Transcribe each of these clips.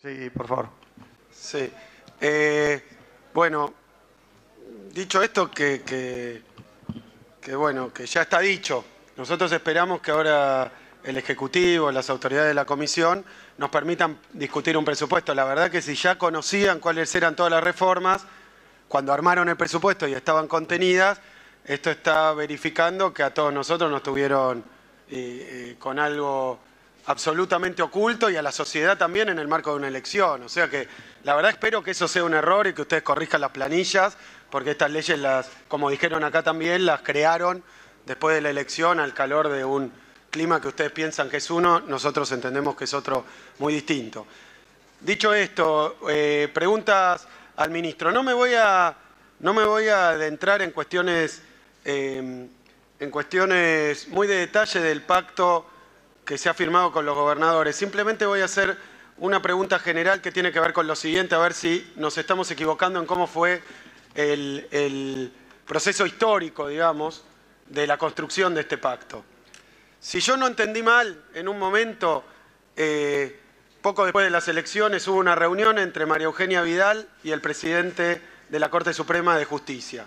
Sí, por favor. Sí. Bueno, dicho esto, que bueno, que ya está dicho. Nosotros esperamos que ahora el Ejecutivo, las autoridades de la Comisión, nos permitan discutir un presupuesto. La verdad que si ya conocían cuáles eran todas las reformas, cuando armaron el presupuesto y estaban contenidas, esto está verificando que a todos nosotros nos tuvieron con algo absolutamente oculto y a la sociedad también en el marco de una elección. O sea que la verdad espero que eso sea un error y que ustedes corrijan las planillas, porque estas leyes, como dijeron acá también, las crearon después de la elección al calor de un clima que ustedes piensan que es uno, nosotros entendemos que es otro muy distinto. Dicho esto, preguntas al ministro. No me voy a adentrar en cuestiones muy de detalle del pacto que se ha firmado con los gobernadores. Simplemente voy a hacer una pregunta general que tiene que ver con lo siguiente, a ver si nos estamos equivocando en cómo fue el proceso histórico, digamos, de la construcción de este pacto. Si yo no entendí mal, en un momento, poco después de las elecciones, hubo una reunión entre María Eugenia Vidal y el presidente de la Corte Suprema de Justicia.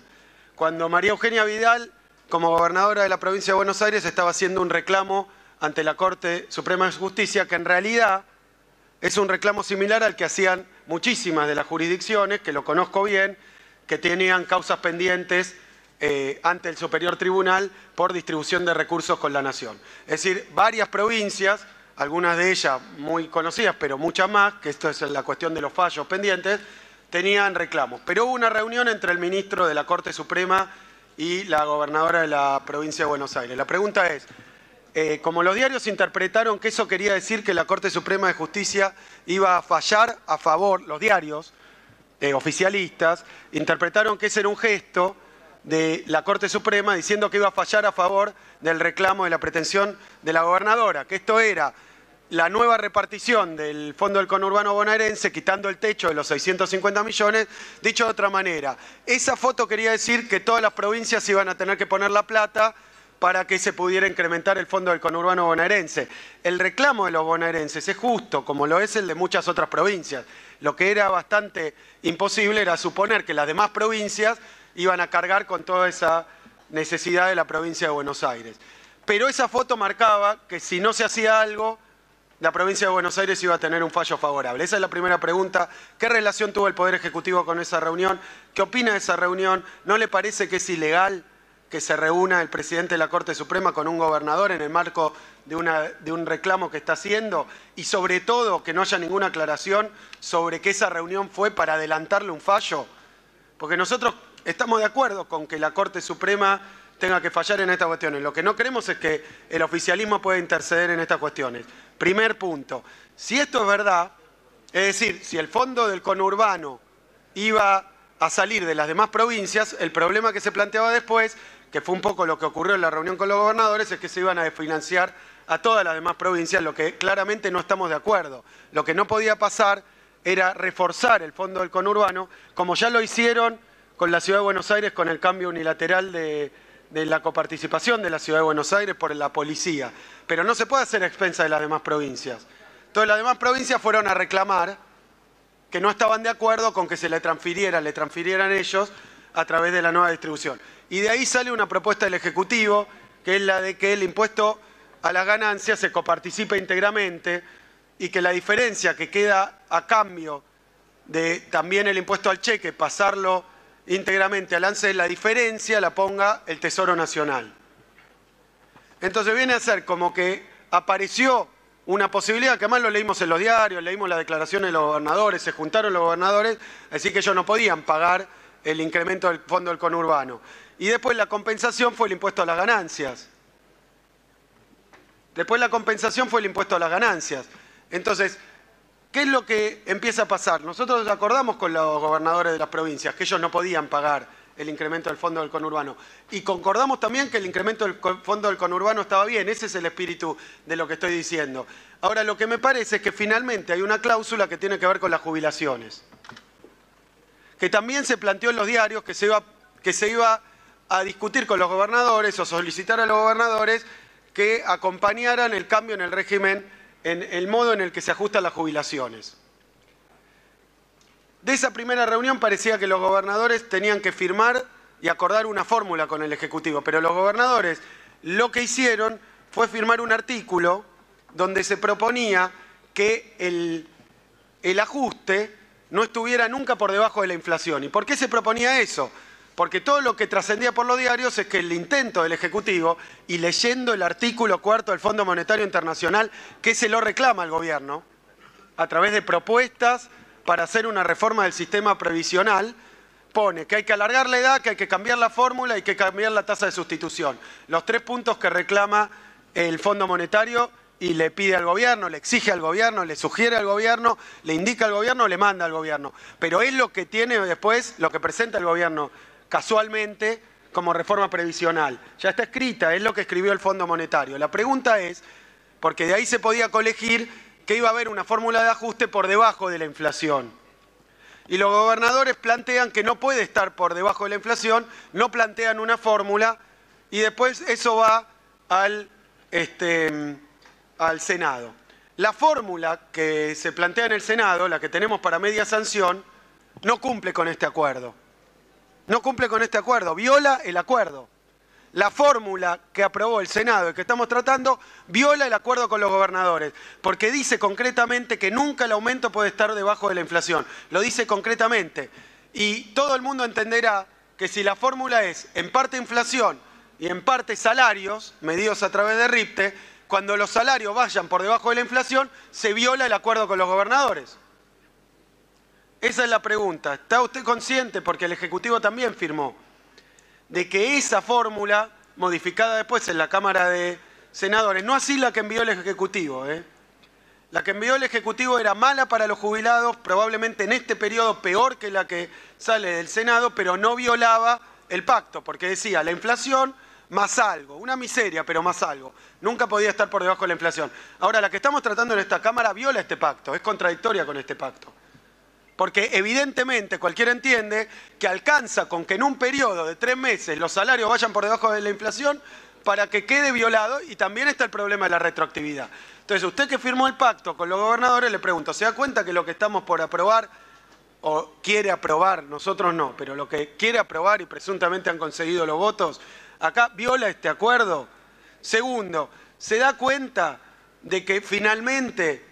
Cuando María Eugenia Vidal, como gobernadora de la provincia de Buenos Aires, estaba haciendo un reclamo ante la Corte Suprema de Justicia, que en realidad es un reclamo similar al que hacían muchísimas de las jurisdicciones, que lo conozco bien, que tenían causas pendientes ante el Superior Tribunal por distribución de recursos con la Nación. Es decir, varias provincias, algunas de ellas muy conocidas, pero muchas más, que esto es la cuestión de los fallos pendientes, tenían reclamos. Pero hubo una reunión entre el ministro de la Corte Suprema y la gobernadora de la provincia de Buenos Aires. La pregunta es, como los diarios interpretaron que eso quería decir que la Corte Suprema de Justicia iba a fallar a favor, los diarios oficialistas interpretaron que ese era un gesto de la Corte Suprema diciendo que iba a fallar a favor del reclamo de la pretensión de la gobernadora, que esto era la nueva repartición del Fondo del Conurbano Bonaerense, quitando el techo de los 650 millones, dicho de otra manera. Esa foto quería decir que todas las provincias iban a tener que poner la plata para que se pudiera incrementar el Fondo del Conurbano Bonaerense. El reclamo de los bonaerenses es justo, como lo es el de muchas otras provincias. Lo que era bastante imposible era suponer que las demás provincias iban a cargar con toda esa necesidad de la provincia de Buenos Aires. Pero esa foto marcaba que si no se hacía algo, la provincia de Buenos Aires iba a tener un fallo favorable. Esa es la primera pregunta. ¿Qué relación tuvo el Poder Ejecutivo con esa reunión? ¿Qué opina de esa reunión? ¿No le parece que es ilegal que se reúna el presidente de la Corte Suprema con un gobernador en el marco de un reclamo que está haciendo? Y sobre todo, que no haya ninguna aclaración sobre que esa reunión fue para adelantarle un fallo. Porque nosotros estamos de acuerdo con que la Corte Suprema tenga que fallar en estas cuestiones. Lo que no queremos es que el oficialismo pueda interceder en estas cuestiones. Primer punto. Si esto es verdad, es decir, si el Fondo del Conurbano iba a salir de las demás provincias, el problema que se planteaba después, que fue un poco lo que ocurrió en la reunión con los gobernadores, es que se iban a desfinanciar a todas las demás provincias, lo que claramente no estamos de acuerdo. Lo que no podía pasar era reforzar el Fondo del Conurbano, como ya lo hicieron con la Ciudad de Buenos Aires, con el cambio unilateral de la coparticipación de la Ciudad de Buenos Aires por la policía. Pero no se puede hacer a expensas de las demás provincias. Entonces las demás provincias fueron a reclamar que no estaban de acuerdo con que se le transfirieran ellos a través de la nueva distribución. Y de ahí sale una propuesta del Ejecutivo, que es la de que el impuesto a las ganancias se coparticipe íntegramente y que la diferencia que queda a cambio de también el impuesto al cheque, pasarlo íntegramente al ANSES, la diferencia la ponga el Tesoro Nacional. Entonces viene a ser como que apareció una posibilidad, que además lo leímos en los diarios, leímos las declaraciones de los gobernadores, se juntaron los gobernadores, así que ellos no podían pagar el incremento del Fondo del Conurbano. Y después la compensación fue el impuesto a las ganancias. Entonces, ¿qué es lo que empieza a pasar? Nosotros acordamos con los gobernadores de las provincias que ellos no podían pagar el incremento del Fondo del Conurbano. Y concordamos también que el incremento del Fondo del Conurbano estaba bien. Ese es el espíritu de lo que estoy diciendo. Ahora, lo que me parece es que finalmente hay una cláusula que tiene que ver con las jubilaciones. Que también se planteó en los diarios que se iba a discutir con los gobernadores o solicitar a los gobernadores que acompañaran el cambio en el régimen, en el modo en el que se ajustan las jubilaciones. De esa primera reunión parecía que los gobernadores tenían que firmar y acordar una fórmula con el Ejecutivo, pero los gobernadores lo que hicieron fue firmar un artículo donde se proponía que el ajuste no estuviera nunca por debajo de la inflación. ¿Y por qué se proponía eso? Porque todo lo que trascendía por los diarios es que el intento del Ejecutivo, y leyendo el artículo 4 del Fondo Monetario Internacional, que se lo reclama al gobierno, a través de propuestas para hacer una reforma del sistema previsional, pone que hay que alargar la edad, que hay que cambiar la fórmula y que hay que cambiar la tasa de sustitución. Los 3 puntos que reclama el Fondo Monetario y le pide al gobierno, le exige al gobierno, le sugiere al gobierno, le indica al gobierno, le manda al gobierno. Pero es lo que tiene después, lo que presenta el gobierno casualmente como reforma previsional. Ya está escrita, es lo que escribió el Fondo Monetario. La pregunta es, porque de ahí se podía colegir que iba a haber una fórmula de ajuste por debajo de la inflación. Y los gobernadores plantean que no puede estar por debajo de la inflación, no plantean una fórmula y después eso va al Senado. La fórmula que se plantea en el Senado, la que tenemos para media sanción, no cumple con este acuerdo. No cumple con este acuerdo, viola el acuerdo. La fórmula que aprobó el Senado y que estamos tratando viola el acuerdo con los gobernadores, porque dice concretamente que nunca el aumento puede estar debajo de la inflación. Lo dice concretamente. Y todo el mundo entenderá que si la fórmula es en parte inflación y en parte salarios, medidos a través de RIPTE, cuando los salarios vayan por debajo de la inflación, se viola el acuerdo con los gobernadores. Esa es la pregunta. ¿Está usted consciente, porque el Ejecutivo también firmó, de que esa fórmula, modificada después en la Cámara de Senadores, no así la que envió el Ejecutivo, la que envió el Ejecutivo era mala para los jubilados, probablemente en este periodo peor que la que sale del Senado, pero no violaba el pacto, porque decía la inflación más algo, una miseria, pero más algo. Nunca podía estar por debajo de la inflación. Ahora, la que estamos tratando en esta Cámara viola este pacto, es contradictoria con este pacto. Porque evidentemente cualquiera entiende que alcanza con que en un periodo de 3 meses los salarios vayan por debajo de la inflación para que quede violado, y también está el problema de la retroactividad. Entonces, usted que firmó el pacto con los gobernadores, le pregunto, ¿se da cuenta que lo que estamos por aprobar, o quiere aprobar, nosotros no, pero lo que quiere aprobar y presuntamente han conseguido los votos, acá viola este acuerdo? Segundo, ¿se da cuenta de que finalmente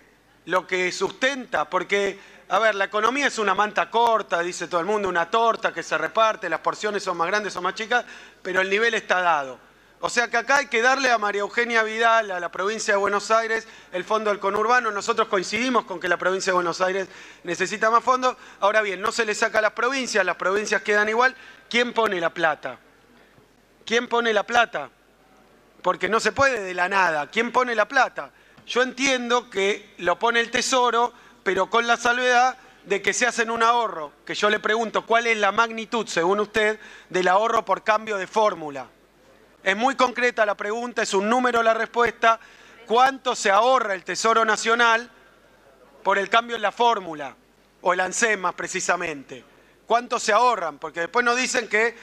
lo que sustenta, porque a ver, la economía es una manta corta, dice todo el mundo, una torta que se reparte, las porciones son más grandes o más chicas, pero el nivel está dado. O sea que acá hay que darle a María Eugenia Vidal, a la provincia de Buenos Aires, el fondo del conurbano. Nosotros coincidimos con que la provincia de Buenos Aires necesita más fondos. Ahora bien, no se le saca a las provincias quedan igual. ¿Quién pone la plata? ¿Quién pone la plata? Porque no se puede de la nada. ¿Quién pone la plata? Yo entiendo que lo pone el Tesoro, pero con la salvedad de que se hacen un ahorro, que yo le pregunto cuál es la magnitud, según usted, del ahorro por cambio de fórmula. Es muy concreta la pregunta, es un número la respuesta. ¿Cuánto se ahorra el Tesoro Nacional por el cambio en la fórmula? O el ANSES más precisamente. ¿Cuánto se ahorran? Porque después nos dicen que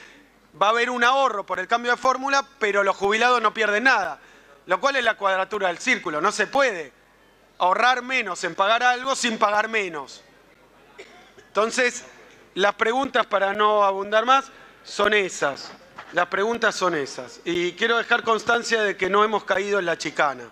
va a haber un ahorro por el cambio de fórmula, pero los jubilados no pierden nada. Lo cual es la cuadratura del círculo, no se puede ahorrar menos en pagar algo sin pagar menos. Entonces, las preguntas, para no abundar más, son esas. Las preguntas son esas. Y quiero dejar constancia de que no hemos caído en la chicana.